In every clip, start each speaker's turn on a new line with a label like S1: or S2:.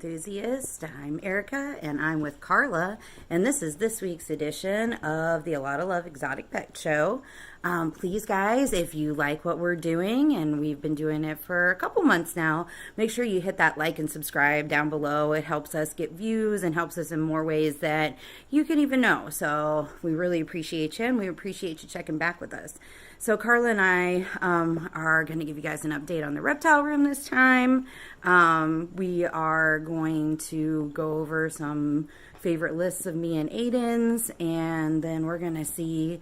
S1: enthusiast. I'm Erica, and I'm with Carla, and this is this week's edition of the A Lot of Love Exotic Pet Show. Please, guys, if you like what we're doing, and we've been doing it for a couple months now, make sure you hit that like and subscribe down below. It helps us get views and helps us in more ways that you can even know. So we really appreciate you, and we appreciate you checking back with us. So Carla and I are going to give you guys an update on the reptile room this time. We are going to go over some favorite lists of me and Aiden's, and then we're going to see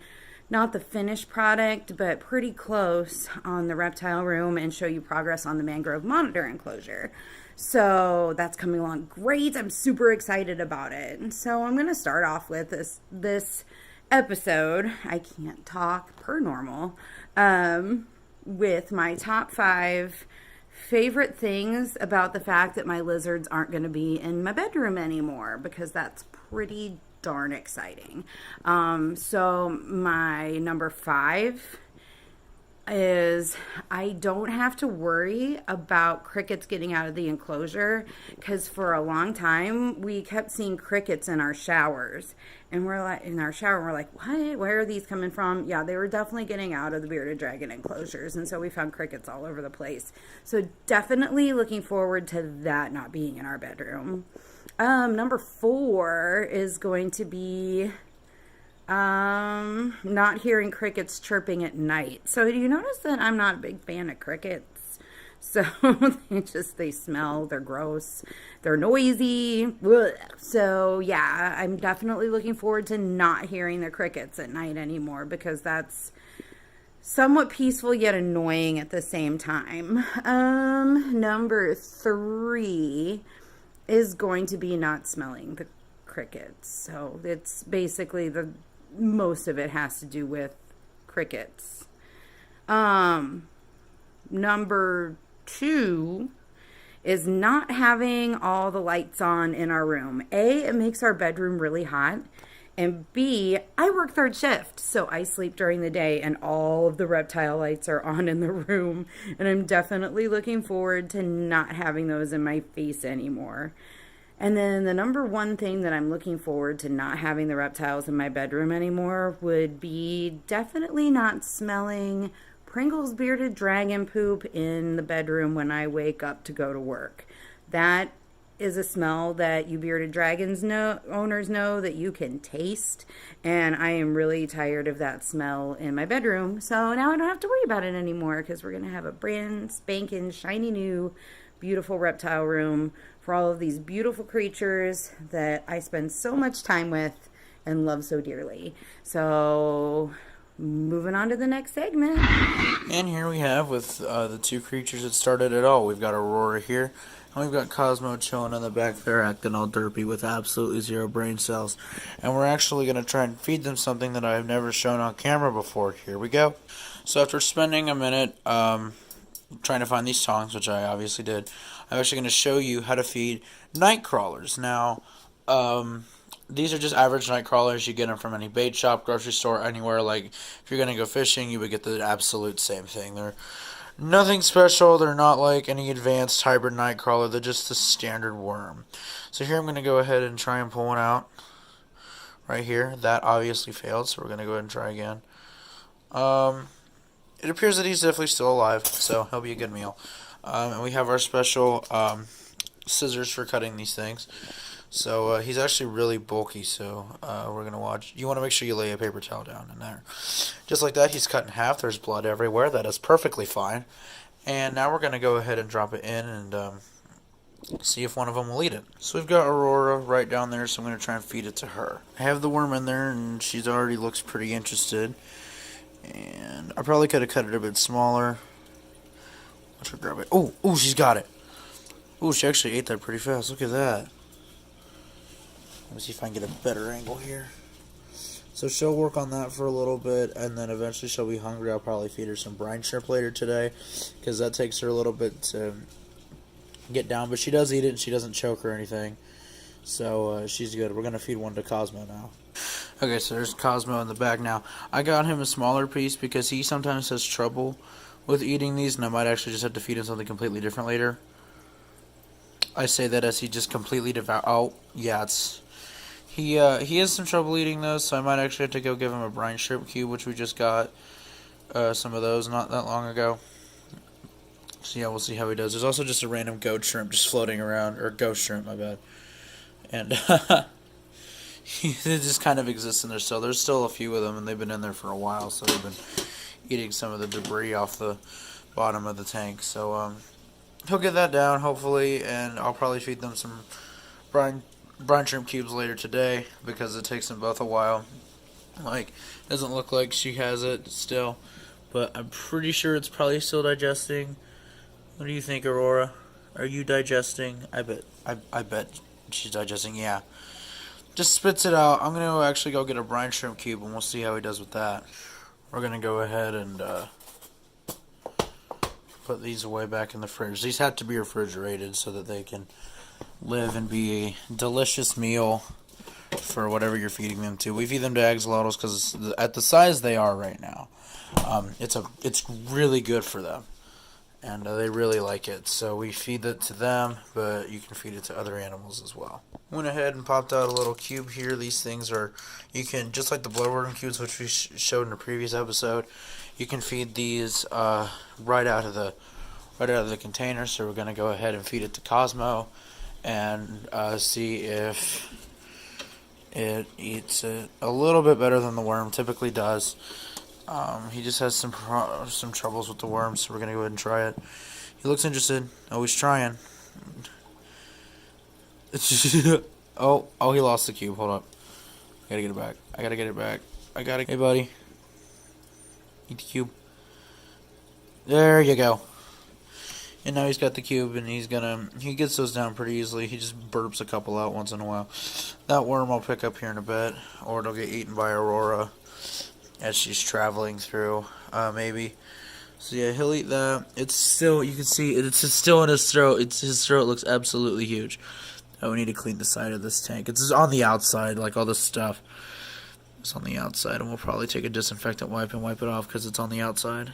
S1: not the finished product, but pretty close on the reptile room and show you progress on the Mangrove monitor enclosure. So that's coming along great. I'm super excited about it. And so I'm going to start off with this episode. I can't talk per normal, with my top 5 favorite things about the fact that my lizards aren't going to be in my bedroom anymore, because that's pretty darn exciting. So my number 5 is I don't have to worry about crickets getting out of the enclosure, because for a long time we kept seeing crickets in our showers, and we're like, what, where are these coming from? Yeah, they were definitely getting out of the bearded dragon enclosures, and so we found crickets all over the place. So definitely looking forward to that not being in our bedroom. Number 4 is going to be not hearing crickets chirping at night. So do you notice that I'm not a big fan of crickets? So they smell, they're gross, they're noisy. Ugh. So yeah, I'm definitely looking forward to not hearing the crickets at night anymore, because that's somewhat peaceful yet annoying at the same time. Number 3 is going to be not smelling the crickets. So it's basically most of it has to do with crickets. Number 2 is not having all the lights on in our room. A, it makes our bedroom really hot. And B, I work 3rd shift, so I sleep during the day, and all of the reptile lights are on in the room. And I'm definitely looking forward to not having those in my face anymore. And then the number 1 thing that I'm looking forward to not having the reptiles in my bedroom anymore would be definitely not smelling Pringles bearded dragon poop in the bedroom when I wake up to go to work. That is a smell that you bearded dragons owners know that you can taste, and I am really tired of that smell in my bedroom. So now I don't have to worry about it anymore, because we're going to have a brand spanking shiny new beautiful reptile room for all of these beautiful creatures that I spend so much time with and love so dearly. So moving on to the next segment.
S2: And here we have with the 2 creatures that started it all. We've got Aurora here, and we've got Cosmo chilling in the back there acting all derpy with absolutely 0 brain cells. And we're actually going to try and feed them something that I've never shown on camera before. Here we go. So after spending a minute trying to find these songs, which I obviously did, I'm actually going to show you how to feed Nightcrawlers. Now, these are just average Nightcrawlers. You get them from any bait shop, grocery store, anywhere. Like, if you're going to go fishing, you would get the absolute same thing. They're nothing special. They're not like any advanced hybrid Nightcrawler. They're just the standard worm. So here I'm going to go ahead and try and pull one out right here. That obviously failed, so we're going to go ahead and try again. It appears that he's definitely still alive, so he'll be a good meal. And we have our special scissors for cutting these things. So he's actually really bulky, so we're going to watch. You want to make sure you lay a paper towel down in there. Just like that, he's cut in half. There's blood everywhere. That is perfectly fine. And now we're going to go ahead and drop it in and see if one of them will eat it. So we've got Aurora right down there, so I'm going to try and feed it to her. I have the worm in there, and she's already looks pretty interested. And I probably could have cut it a bit smaller. Let's grab it. Oh, she's got it. Oh, she actually ate that pretty fast. Look at that. Let me see if I can get a better angle here. So she'll work on that for a little bit, and then eventually she'll be hungry. I'll probably feed her some brine shrimp later today, because that takes her a little bit to get down. But she does eat it, and she doesn't choke or anything. So she's good. We're going to feed one to Cosmo now. Okay, so there's Cosmo in the back now. I got him a smaller piece because he sometimes has trouble with eating these, and I might actually just have to feed him something completely different later. I say that as he just completely Oh, yeah, he has some trouble eating those, so I might actually have to go give him a brine shrimp cube, which we just got some of those not that long ago. So yeah, we'll see how he does. There's also just a random goat shrimp just floating around, or ghost shrimp, my bad. And it just kind of exists in there still. There's still a few of them, and they've been in there for a while, so they've been eating some of the debris off the bottom of the tank. So he'll get that down, hopefully, and I'll probably feed them some brine shrimp cubes later today, because it takes them both a while. Like, doesn't look like she has it still, but I'm pretty sure it's probably still digesting. What do you think, Aurora? Are you digesting? I bet she's digesting, yeah. Just spits it out. I'm going to actually go get a brine shrimp cube, and we'll see how he does with that. We're going to go ahead and put these away back in the fridge. These have to be refrigerated so that they can live and be a delicious meal for whatever you're feeding them to. We feed them to axolotls because at the size they are right now, it's really good for them, and they really like it. So we feed it to them, but you can feed it to other animals as well. Went ahead and popped out a little cube here. These things are, you can, just like the bloodworm cubes, which we showed in a previous episode, you can feed these right out of the container. So we're going to go ahead and feed it to Cosmo and see if it eats it a little bit better than the worm typically does. He just has some troubles with the worm, so we're going to go ahead and try it. He looks interested. Oh, he's trying. oh, he lost the cube. Hold up. I gotta get it back. Hey, buddy. Eat the cube. There you go. And now he's got the cube, and he gets those down pretty easily. He just burps a couple out once in a while. That worm I'll pick up here in a bit, or it'll get eaten by Aurora as she's traveling through, maybe. So yeah, he'll eat that. It's still, you can see, it's still in his throat. His throat looks absolutely huge. Oh, we need to clean the side of this tank. It's on the outside, like all this stuff. It's on the outside, and we'll probably take a disinfectant wipe and wipe it off because it's on the outside.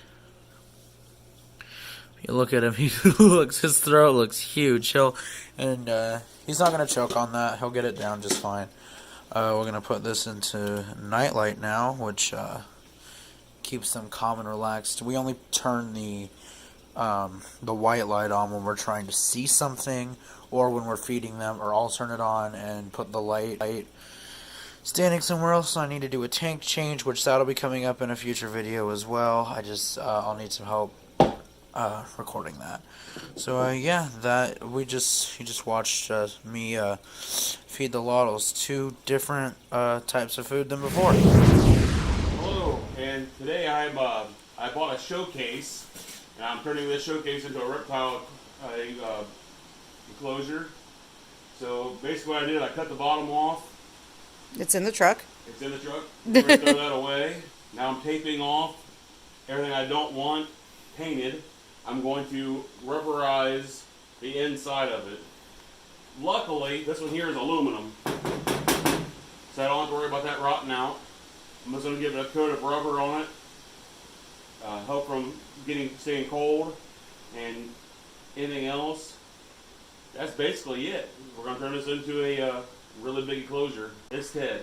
S2: You look at him, his throat looks huge. He's not going to choke on that. He'll get it down just fine. We're going to put this into nightlight now, which keeps them calm and relaxed. We only turn the white light on when we're trying to see something or when we're feeding them, or I'll turn it on and put the light standing somewhere else. So I need to do a tank change, which that'll be coming up in a future video as well. I'll need some help recording that. So yeah, you just watched me feed the Lotls 2 different types of food than before.
S3: Hello, and today I bought a showcase, and I'm turning this showcase into a reptile enclosure. So basically what I did, I cut the bottom off.
S1: It's in the truck.
S3: It's in the truck. We're going to throw that away. Now I'm taping off everything I don't want painted. I'm going to rubberize the inside of it. Luckily, this one here is aluminum, so I don't have to worry about that rotting out. I'm just going to give it a coat of rubber on it, help from staying cold, and anything else. That's basically it. We're going to turn this into a really big enclosure. It's Ted.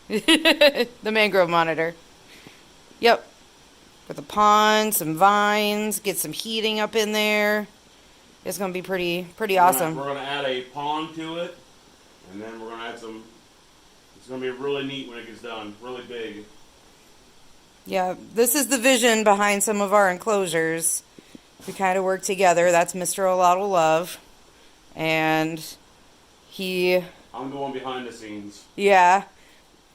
S1: The mangrove monitor. Yep. With a pond, some vines, get some heating up in there. It's going to be pretty awesome.
S3: We're going to add a pond to it, and then we're going to add some. It's going to be really neat when it gets done. Really big.
S1: Yeah, this is the vision behind some of our enclosures. We kind of work together. That's Mr. Lotl Love. And
S3: I'm the one behind the scenes.
S1: Yeah.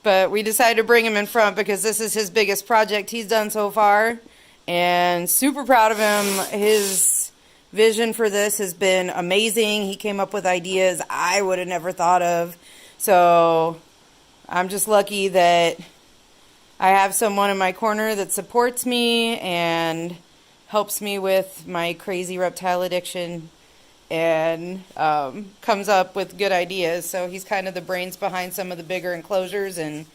S1: But we decided to bring him in front because this is his biggest project he's done so far. And super proud of him. His vision for this has been amazing. He came up with ideas I would have never thought of. So I'm just lucky that I have someone in my corner that supports me and helps me with my crazy reptile addiction and comes up with good ideas. So he's kind of the brains behind some of the bigger enclosures, and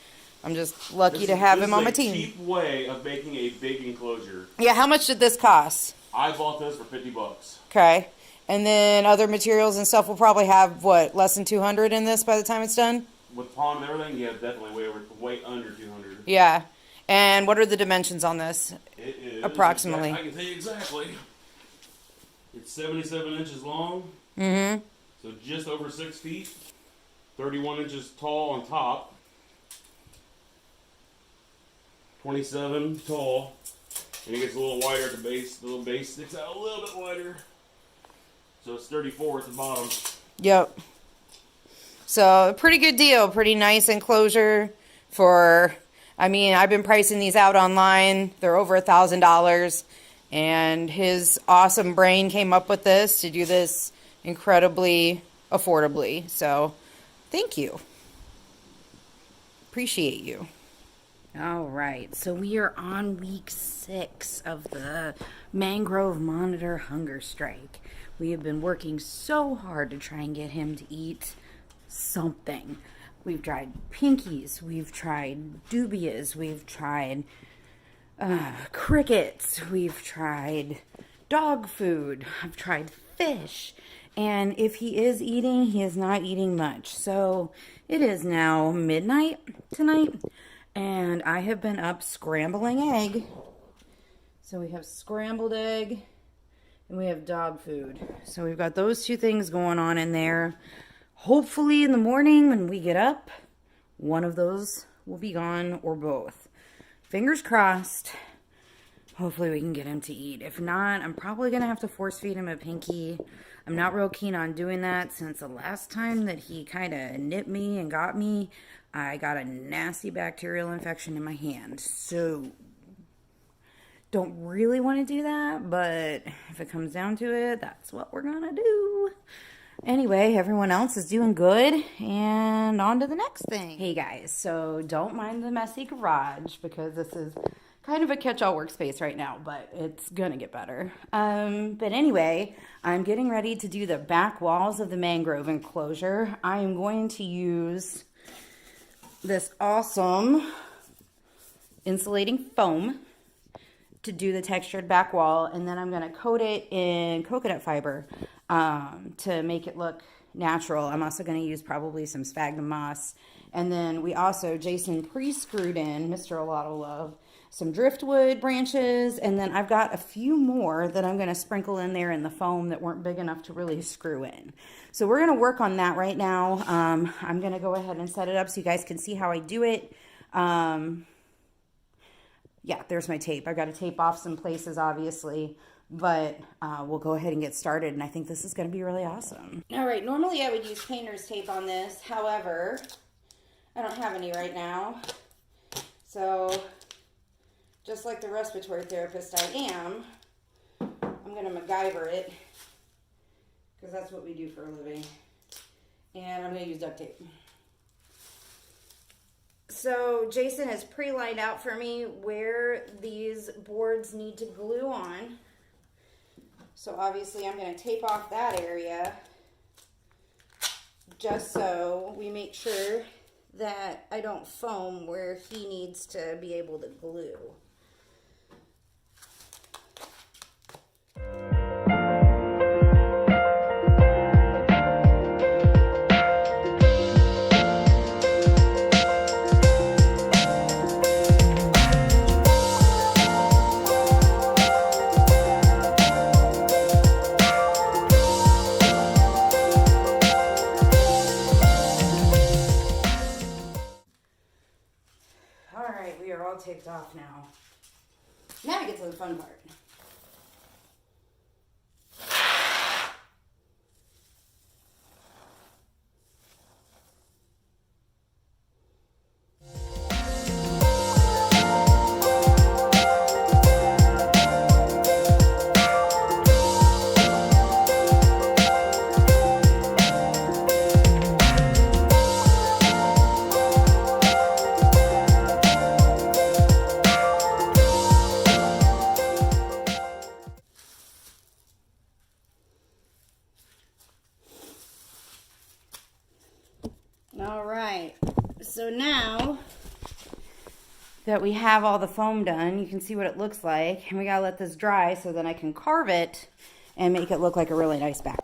S1: I'm just lucky to have him on my team.
S3: This is a cheap way of making a big enclosure.
S1: Yeah, how much did this cost?
S3: I bought this for $50.
S1: Okay. And then other materials and stuff will probably have, what, less than 200 in this by the time it's done?
S3: With pond and everything, yeah, definitely way under 200.
S1: Yeah. And what are the dimensions on this?
S3: It is.
S1: Approximately.
S3: I can tell you exactly. It's 77 inches long.
S1: Mm-hmm.
S3: So just over 6 feet. 31 inches tall on top. 27 tall. And it gets a little wider at the base. The little base sticks out a little bit wider. So it's 34 at the bottom.
S1: Yep. So a pretty good deal. Pretty nice enclosure for, I mean, I've been pricing these out online. They're over $1,000. And his awesome brain came up with this to do this incredibly affordably. So thank you. Appreciate you. All right, so we are on week 6 of the Mangrove Monitor Hunger Strike. We have been working so hard to try and get him to eat something. We've tried pinkies, we've tried dubias, we've tried crickets, we've tried dog food, I've tried fish. And if he is eating, he is not eating much. So it is now midnight tonight. And I have been up scrambling egg. So we have scrambled egg and we have dog food. So we've got those two things going on in there. Hopefully in the morning when we get up, one of those will be gone or both. Fingers crossed. Hopefully we can get him to eat. If not, I'm probably going to have to force feed him a pinky. I'm not real keen on doing that since the last time that he kind of nipped me and got me, I got a nasty bacterial infection in my hand. So, don't really want to do that, but if it comes down to it, that's what we're going to do. Anyway, everyone else is doing good, and on to the next thing. Hey guys, so don't mind the messy garage, because this is kind of a catch-all workspace right now, but it's gonna get better. But anyway, I'm getting ready to do the back walls of the mangrove enclosure. I am going to use this awesome insulating foam to do the textured back wall, and then I'm going to coat it in coconut fiber to make it look natural. I'm also going to use probably some sphagnum moss, and then we also, Jason pre-screwed in, Mr. Lotl Love, some driftwood branches, and then I've got a few more that I'm going to sprinkle in there in the foam that weren't big enough to really screw in. So we're going to work on that right now. I'm going to go ahead and set it up so you guys can see how I do it. Yeah, there's my tape. I've got to tape off some places, obviously, but we'll go ahead and get started, and I think this is going to be really awesome. All right, normally I would use painter's tape on this. However, I don't have any right now. So just like the respiratory therapist I am, I'm going to MacGyver it, because that's what we do for a living. And I'm going to use duct tape. So Jason has pre-lined out for me where these boards need to glue on. So obviously I'm going to tape off that area just so we make sure that I don't foam where he needs to be able to glue. Taped off now. Now I get to the fun part. All right, so now that we have all the foam done, you can see what it looks like, and we gotta let this dry so then I can carve it and make it look like a really nice back.